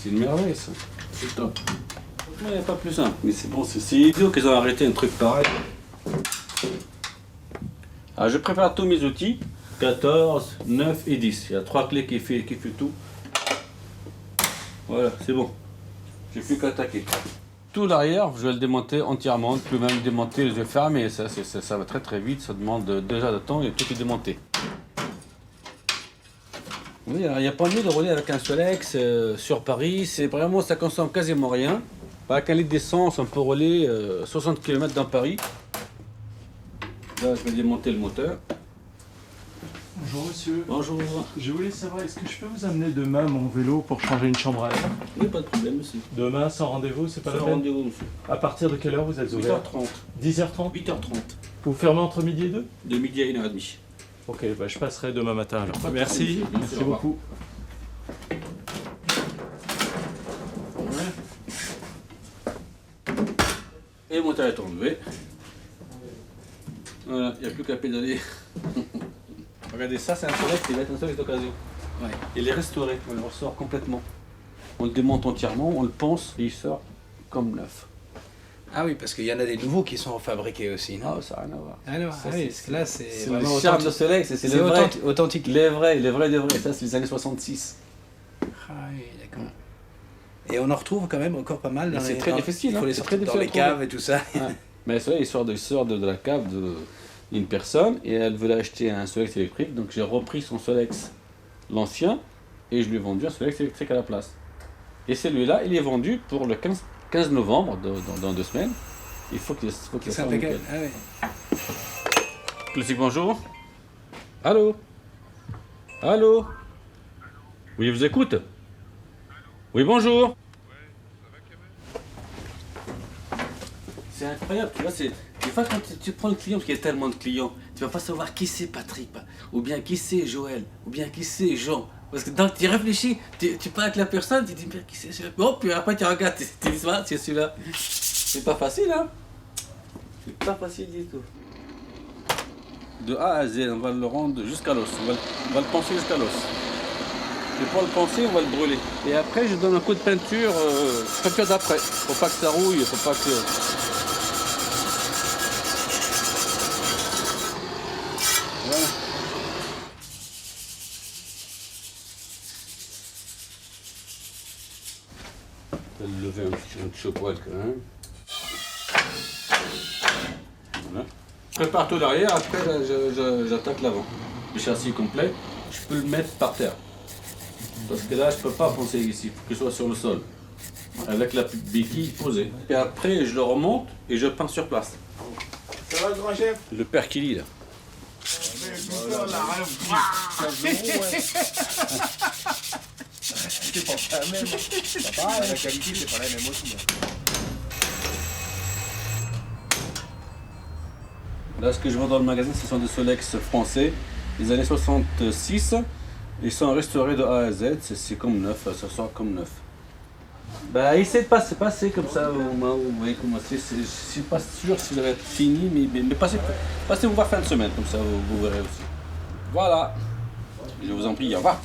C'est une merveille ça. C'est top. Il n'y a pas plus simple. Mais c'est bon, c'est idiot qu'ils ont arrêté un truc pareil. Alors je prépare tous mes outils. 14, 9 et 10. Il y a 3 clés qui fait tout. Voilà, c'est bon. J'ai plus qu'à attaquer. Tout l'arrière, je vais le démonter entièrement. Tu peux même démonter les yeux fermés. Ça va très très vite. Ça demande déjà de temps et tout est démonté. Oui, alors il n'y a pas mieux de rouler avec un Solex sur Paris. C'est vraiment, ça consomme quasiment rien. Avec un litre d'essence, on peut rouler 60 km dans Paris. Là, je vais démonter le moteur. Bonjour monsieur. Bonjour. Je voulais savoir, est-ce que je peux vous amener demain mon vélo pour changer une chambre à air? Oui, pas de problème, monsieur. Demain, sans rendez-vous, c'est pas la Sans peine? rendez-vous, monsieur. À partir de quelle heure vous êtes ouvert? 8h30. 10h30? 8h30. Vous fermez entre midi et 2? De midi à 1h30. Ok, bah je passerai demain matin alors. Pas de Merci, problème, merci au revoir. beaucoup. Et le moteur est enlevé. Voilà, il n'y a plus qu'à pédaler. Regardez, ça c'est un Solex, il va être un Solex d'occasion. Ouais. Il est restauré, on le ressort complètement. On le démonte entièrement, on le ponce et il sort comme neuf. Ah oui, parce qu'il y en a des nouveaux qui sont fabriqués aussi, non? Ah, ça n'a rien à voir. Alors, Ça, oui, c'est- parce que là, c'est C'est vraiment le charme de authentique. Solex, c'est C'est le vrai. authentique. Les vrais de vrais. Ça, c'est les années 66. Ah oui, d'accord. Et on en retrouve quand même encore pas mal dans C'est les... très dans- difficile, Il hein, faut les c'est sortir très dans les difficile à caves et tout ça. Ouais. Mais ça, il sort de la cave d'une personne et elle voulait acheter un Solex électrique. Donc j'ai repris son Solex, l'ancien, et je lui ai vendu un Solex électrique à la place. Et celui-là, il est vendu pour le 15 novembre, dans 2 semaines. Il faut qu'il C'est soit impeccable. nickel. Ah oui. Classique, bonjour. Allô? Allô? Oui, je vous écoute. Oui, bonjour. C'est incroyable, tu vois, des fois quand tu prends le client, parce qu'il y a tellement de clients, tu vas pas savoir qui c'est Patrick, ou bien qui c'est Joël, ou bien qui c'est Jean. Parce que donc tu réfléchis, tu parles avec la personne, tu te dis, mais qui c'est celui-là? Bon, puis après tu regardes, tu dis, c'est celui-là. C'est pas facile, hein? C'est pas facile du tout. De A à Z, on va le rendre jusqu'à l'os, on va le poncer jusqu'à l'os. Et pour le poncer, on va le brûler. Et après, je donne un coup de peinture d'après. Faut pas que ça rouille, faut pas que... Voilà. Je vais le lever un petit poil quand même. Voilà. Je prépare tout l'arrière, après j'attaque l'avant. Le châssis complet, je peux le mettre par terre. Parce que là, je ne peux pas poncer ici, il faut qu'il soit sur le sol. Avec la béquille posée. Et après, je le remonte et je peins sur place. Ça va, grand chef? Le père qui lit là. C'est pas la même. C'est pas pareil, la qualité, c'est pas la même aussi. Là, ce que je vois dans le magasin, ce sont des Solex français, des années 66. Ils sont restaurés de A à Z, c'est comme neuf, ça sort comme neuf. Bah, essayez de passer comme ça au moment où vous voyez comment c'est. Je suis pas sûr si ça va être fini, mais passez vous voir fin de semaine, comme ça vous verrez aussi. Voilà. Je vous en prie, au revoir.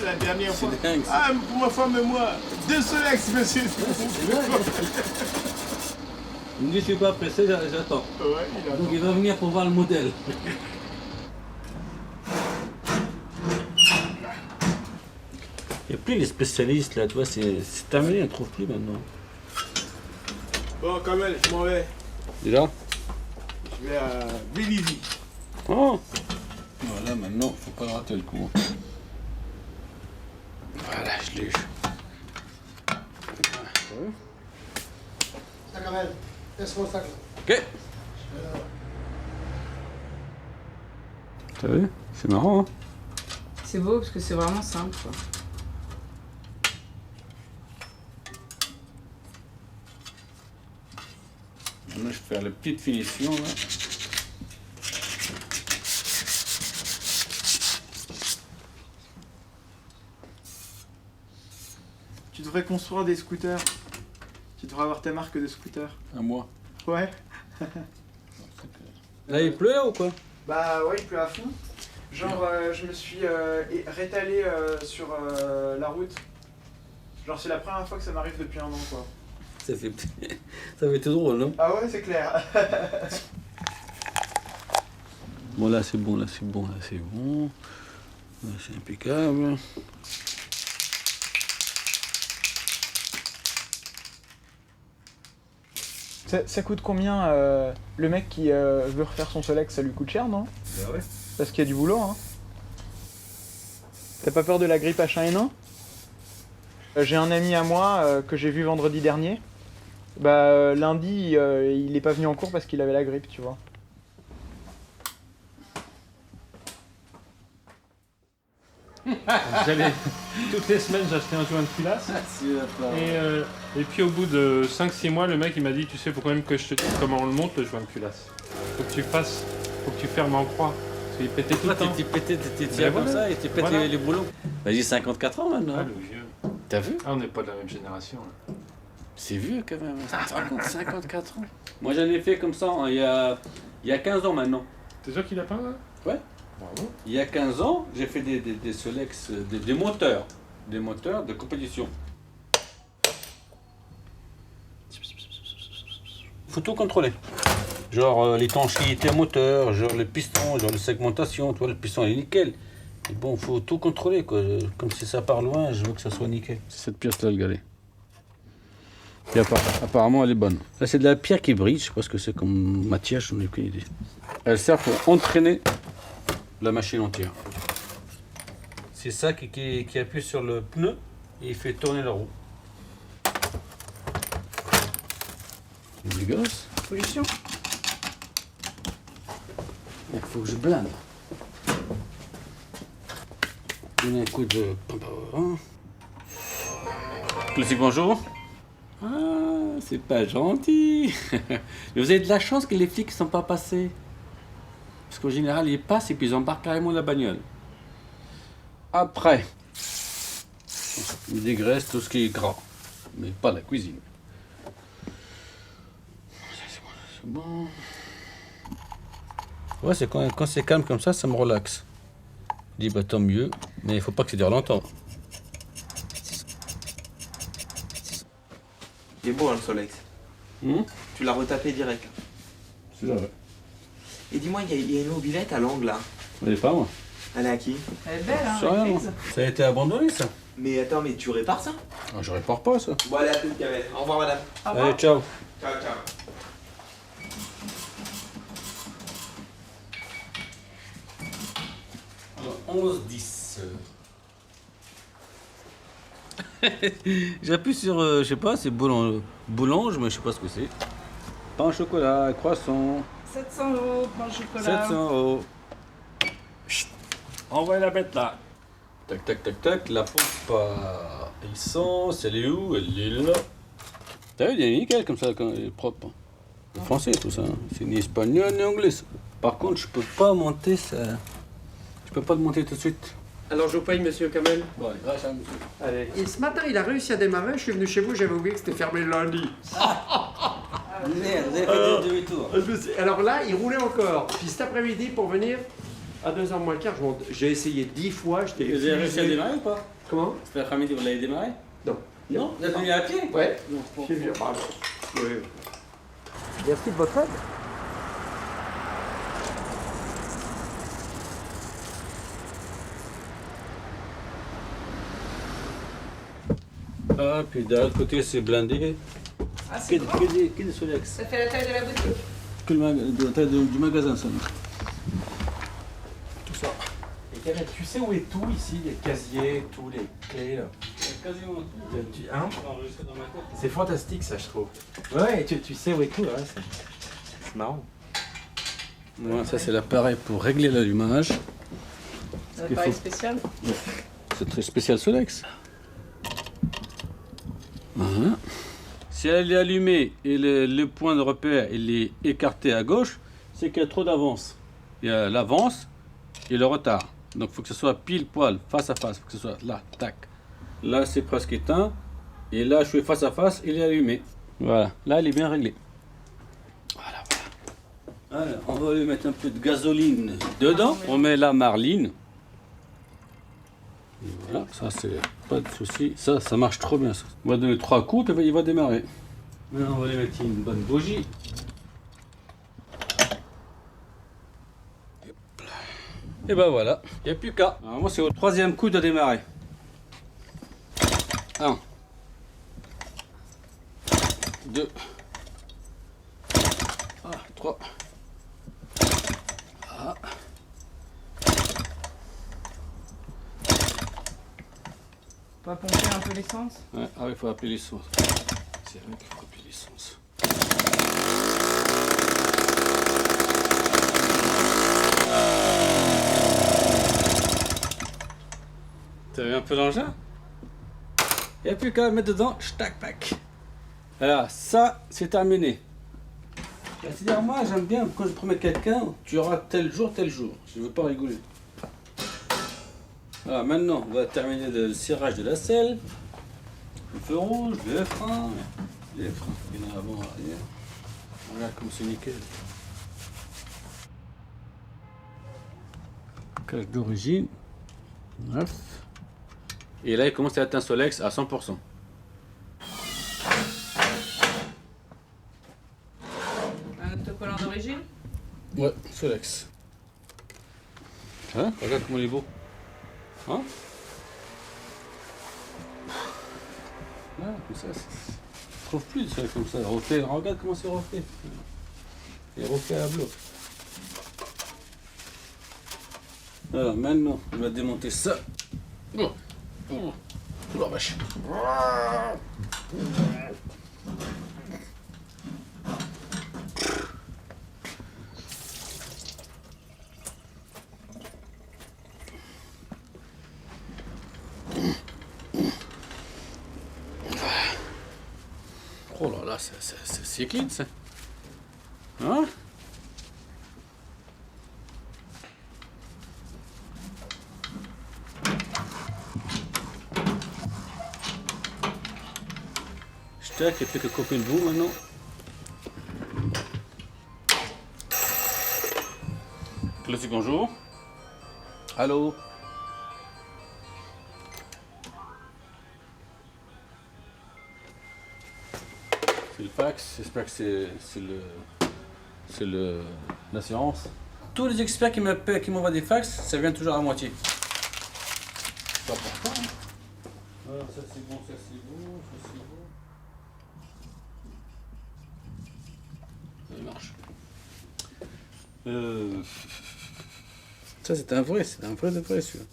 La dernière fois. C'est dingue, ça. Ah, pour ma femme et moi, 2 Solex, monsieur. Il me dit, je suis pas pressé, j'attends. Ouais, il a Donc il va venir pour voir le modèle. Il n'y a plus les spécialistes là, tu vois, c'est terminé, on ne trouve plus maintenant. Bon, Kamel, je m'en vais. Déjà? Je vais à Vélizy. Oh! Voilà, maintenant, faut pas rater le coup. Voilà, je l'ai eu. Ça, Kamel, laisse mon sac là. Ok! T'as vu? C'est marrant, hein? C'est beau parce que c'est vraiment simple, quoi. Maintenant, je vais faire les petites finitions là. Tu devrais construire des scooters. Tu devrais avoir ta marque de scooter. À moi. Ouais. Là, il pleut là ou quoi? Bah ouais, il pleut à fond. Genre, je me suis rétalé sur la route. Genre, c'est la première fois que ça m'arrive depuis 1 an, quoi. Ça fait tout drôle, non? Ah ouais, c'est clair. Bon, là, c'est bon, là, c'est bon, là, c'est bon. Là, c'est impeccable. Ça coûte combien le mec qui veut refaire son Solex, ça lui coûte cher, non? Bah ouais. Parce qu'il y a du boulot, hein. T'as pas peur de la grippe H1N1? J'ai un ami à moi que j'ai vu vendredi dernier. Bah lundi, il est pas venu en cours parce qu'il avait la grippe, tu vois. Toutes les semaines, j'achetais un joint de culasse. Et puis au bout de 5-6 mois, le mec il m'a dit, tu sais, faut quand même que je te dise comment on le monte le joint de culasse. Faut que tu fermes en croix. Parce qu'il pétait tout le temps. Tu pétais, tu Ben tirais comme voilà. ça et tu pètes Voilà. les boulons. Vas-y, 54 ans maintenant. Ah, le vieux. T'as vu? Ah, on n'est pas de la même génération. Là. C'est vieux quand même. 54 ans. Moi j'en ai fait comme ça il y a 15 ans maintenant. T'es sûr qu'il a pas là? Ouais. Bravo. Il y a 15 ans, j'ai fait des Solex, des moteurs de compétition. Faut tout contrôler. Genre l'étanchéité moteur, genre le piston, genre la segmentation, tu vois, le piston est nickel. Et bon, faut tout contrôler quoi. Comme si ça part loin, je veux que ça soit nickel. C'est cette pièce-là le galet. Et apparemment elle est bonne. Là c'est de la pierre qui brille, je sais pas ce que c'est comme matière, je n'ai aucune idée. Elle sert pour entraîner la machine entière. C'est ça qui appuie sur le pneu et il fait tourner la roue. C'est dégueulasse. Pollution. Il faut que je blinde. Donne un coup de... Classique, bonjour. Ah, c'est pas gentil. Mais vous avez de la chance que les flics ne sont pas passés. Parce qu'en général, ils passent et puis ils embarquent carrément la bagnole. Après, ils dégraissent tout ce qui est gras. Mais pas la cuisine. C'est bon. Ouais, c'est quand c'est calme comme ça me relaxe. Je dis bah tant mieux, mais il faut pas que ça dure longtemps. Il est beau hein, le Solex. Tu l'as retapé direct. C'est ça, ouais. Et dis-moi, il y a une mobilette à l'angle là. Elle est pas moi. Elle est à qui? Elle est belle, hein, Je sais la rien, crise. ça a été abandonné ça. Mais attends, mais tu répares ça? Ah, je répare pas ça. Bon, allez, à toute Kamel. Au revoir, madame. Au revoir. Allez, ciao. Ciao, ciao. Alors, 11-10. J'appuie sur, je sais pas, c'est boulange, mais je sais pas ce que c'est. Pain au chocolat, croissant, 700 € pain au chocolat. 700 €. Chut. Envoie la bête là. Tac, tac, tac, tac, la pompe à essence, elle est où? Elle est là. T'as vu, il est nickel comme ça, quand il est propre. C'est français tout ça, hein. C'est ni espagnol ni anglais. Ça. Par contre, je peux pas monter ça. Je peux pas le monter tout de suite. Alors je vous paye, monsieur Kamel. Bon, allez, grâce à monsieur. Allez. Et ce matin, il a réussi à démarrer. Je suis venu chez vous, j'avais oublié que c'était fermé le lundi. Merde, vous avez fait demi-tour. Alors là, il roulait encore. Puis cet après-midi, pour venir, à 2h moins le quart, j'ai essayé 10 fois. Vous avez réussi à démarrer ou pas? Comment? Cet après-midi, vous l'avez démarré? Non. Non? Vous êtes venu à pied? Ouais. Non, J'ai vu. Bravo. Oui. Merci de votre aide. Ah, puis de l'autre côté, c'est blindé. Ah, c'est grand. Que des Solex. Ça fait la taille de la boutique. Que de la taille du magasin, ça. Tout ça. Et Kamel, tu sais où est tout ici? Les casiers, tous les clés. Là. Quasiment tout. Hein? Enregistré dans ma tête. C'est fantastique ça, je trouve. Ouais, tu sais où est tout, ouais, c'est marrant. Voilà, ça, c'est l'appareil pour régler l'allumage. Un appareil spécial. C'est très spécial Solex. Voilà. Si elle est allumée et le point de repère il est écarté à gauche, c'est qu'il y a trop d'avance. Il y a l'avance et le retard. Donc il faut que ce soit pile poil, face à face. Il faut que ce soit là, tac. Là c'est presque éteint. Et là je suis face à face, il est allumé. Voilà, là il est bien réglé. Voilà, voilà. Alors, on va lui mettre un peu de gasoline dedans. On met la marline. Et voilà, ça c'est pas de souci. Ça marche trop bien. Ça. On va donner 3 coups et il va démarrer. Maintenant, on va lui mettre une bonne bougie. Et ben voilà, il n'y a plus qu'à. Moi, c'est au 3e coup de démarrer. 1, 2, 3. Ah. On va pomper un peu l'essence. Ouais, ah il faut appeler l'essence. C'est vrai qu'il faut appeler l'essence. T'as vu un peu l'engin? Il n'y a plus qu'à mettre dedans, tac tac. Voilà, ça c'est terminé. C'est-à-dire moi j'aime bien quand je promets quelqu'un, tu auras tel jour. Je ne veux pas rigoler. Voilà, maintenant on va terminer le cirage de la selle. Le feu rouge, le frein. Les freins, il y en a avant, arrière. Regarde comme c'est nickel. Cage d'origine. 9. Et là il commence à être un Solex à 100%. Un autocollant d'origine. Ouais, Solex. Hein? Regarde comment il est beau. Hein? Ah, comme ça, je trouve plus de ça comme ça. Refait, regarde comment c'est refait. Il est refait à bloc. Alors maintenant, on va démonter ça. Oh, oh, oh la vache. Oh là là, c'est clean ça. Hein? Je tac, il n'y a plus que couper le bout maintenant. Classique, bonjour. Allô? C'est le fax, j'espère que c'est l'assurance. Tous les experts qui m'envoient des fax, ça vient toujours à moitié. C'est pas important. Hein. Alors ça c'est bon, ça c'est bon, ça c'est bon. Ça marche. Ça c'est un vrai de vrai celui-là.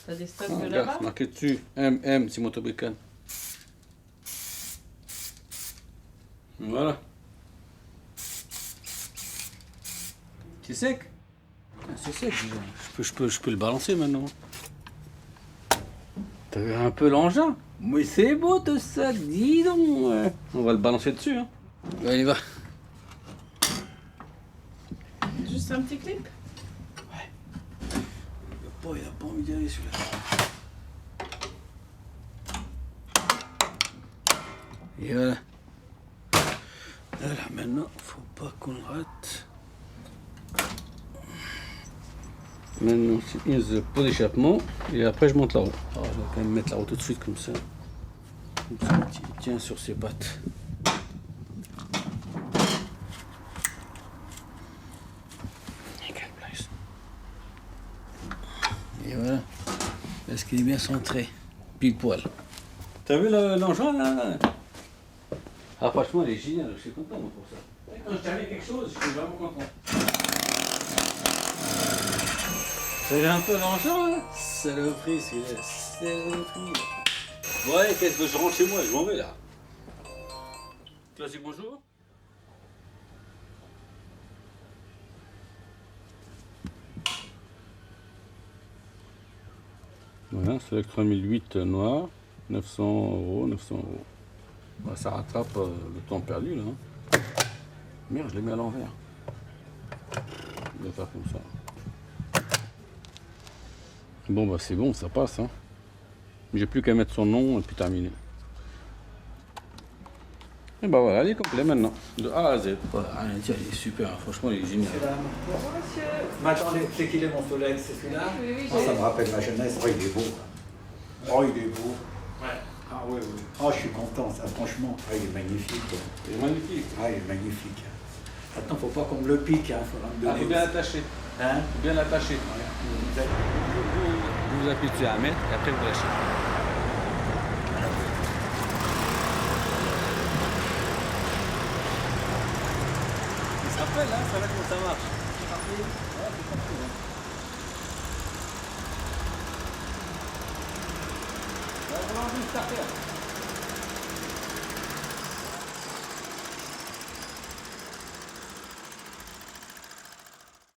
T'as des stocks Ah, de regarde, là-bas? marqué dessus, MM, c'est Motobécane. Voilà. C'est sec? Ah, c'est sec déjà. Je peux le balancer maintenant. T'as vu un peu l'engin? Mais c'est beau tout ça, dis donc. Ouais. On va le balancer dessus. Hein. Allez, va. Juste un petit clip? Il a pas envie d'y aller celui-là. Et voilà. Voilà, maintenant, faut pas qu'on le rate. Maintenant, c'est une pour l'échappement. Et après, je monte la roue. Alors, je vais quand même mettre la roue tout de suite comme ça. Comme ça, il tient sur ses pattes. Et voilà. Est-ce qu'il est bien centré? Pile poil. T'as vu l'engin là? Ah franchement elle est géniale, je suis content moi, pour ça. Et quand je termine quelque chose, je suis vraiment content. T'as vu un peu l'engin là? Saloperie celui-là, saloperie. Ouais, qu'est-ce que je rentre chez moi, je m'en vais là. Classique, bonjour. Voilà, c'est le 3008 noir, 900 €, 900 €. Bah, ça rattrape le temps perdu là. Hein. Merde, je l'ai mis à l'envers. Je vais faire comme ça. Bon bah c'est bon, ça passe. Hein. J'ai plus qu'à mettre son nom et puis terminer. Et bah voilà, il est complet maintenant, de A à Z. Rien à dire, il est super, hein. Franchement, il est génial. Bonjour monsieur. Mais attendez, c'est qu'il est mon soleil, c'est celui-là? Oui, oui, Ça me rappelle ma jeunesse. Oh, il est beau. Oh, il est beau. Ouais. Ah oui, oui. Oh, je suis content, ça, franchement. Ah, il est magnifique. Il est magnifique. Ah, il est magnifique. Maintenant, faut pas qu'on me le pique, hein. Faudra me Ah, donner. faut bien l'attacher. Hein? Faut bien l'attacher. Vous vous appuyez dessus à 1 mètre et après vous lâchez. Il se rappelle, hein, ça va comment ça marche. C'est parti. Ouais, c'est parti. Ouais, on va enlever le starter.